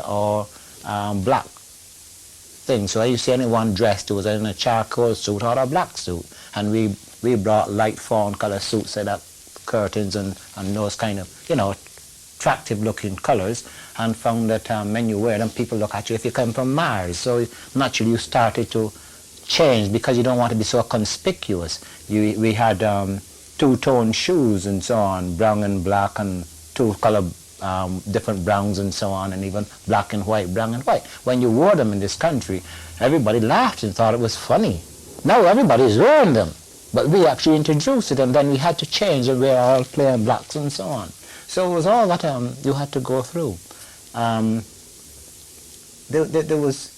or black thing. So you see anyone dressed who was in a charcoal suit or a black suit. And we brought light fawn color suits, set up curtains and those kind of, attractive looking colors, and found that when you wear them, people look at you if you come from Mars. So naturally you started to change because you don't want to be so conspicuous. We had two-tone shoes and so on, brown and black, and two-color different browns and so on, and even black and white, brown and white. When you wore them in this country, everybody laughed and thought it was funny. Now everybody's wearing them, but we actually introduced it, and then we had to change, and we're all plain blacks and so on. So it was all that you had to go through. There was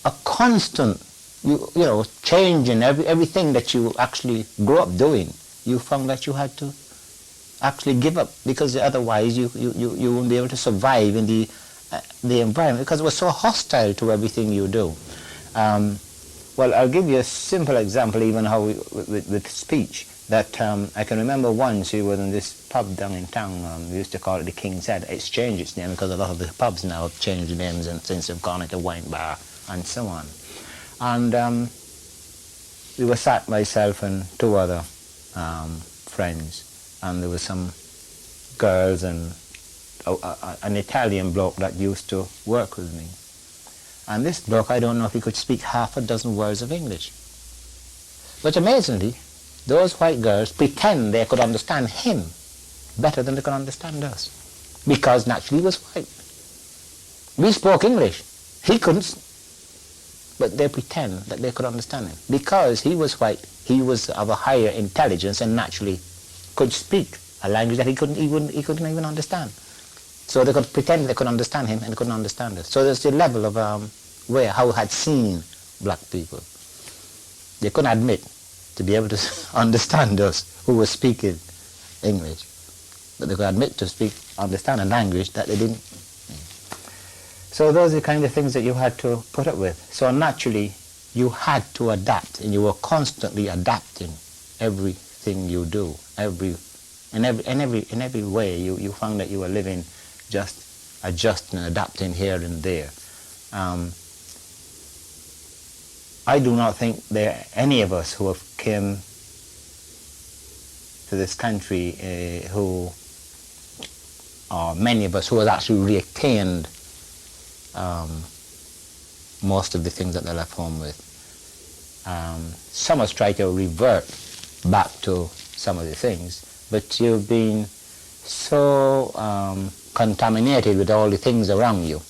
a constant, change in everything that you actually grew up doing. You found that you had to actually give up, because otherwise you wouldn't be able to survive in the environment, because it was so hostile to everything you do. Well, I'll give you a simple example, even how with speech. That I can remember once we were in this pub down in town. We used to call it the King's Head. It's changed its name because a lot of the pubs now have changed names, and since they've gone into wine bar and so on. And we were sat, myself and two other friends, and there were some girls and an Italian bloke that used to work with me. And this bloke, I don't know if he could speak half a dozen words of English. But amazingly, those white girls pretend they could understand him better than they could understand us, because naturally he was white. We spoke English. He couldn't. But they pretend that they could understand him. Because he was white, he was of a higher intelligence and naturally could speak a language that he couldn't even understand. So they could pretend they could understand him and they couldn't understand us. So there's the level of how we had seen black people. They couldn't admit to be able to understand us who were speaking English. But they could admit to understand a language that they didn't. So those are the kind of things that you had to put up with. So naturally, you had to adapt, and you were constantly adapting everything you do. In every way, you found that you were living just adjusting and adapting here and there. I do not think there are any of us who have came to this country or many of us who have actually retained most of the things that they left home with. Some has tried to revert back to some of the things, but you've been so contaminated with all the things around you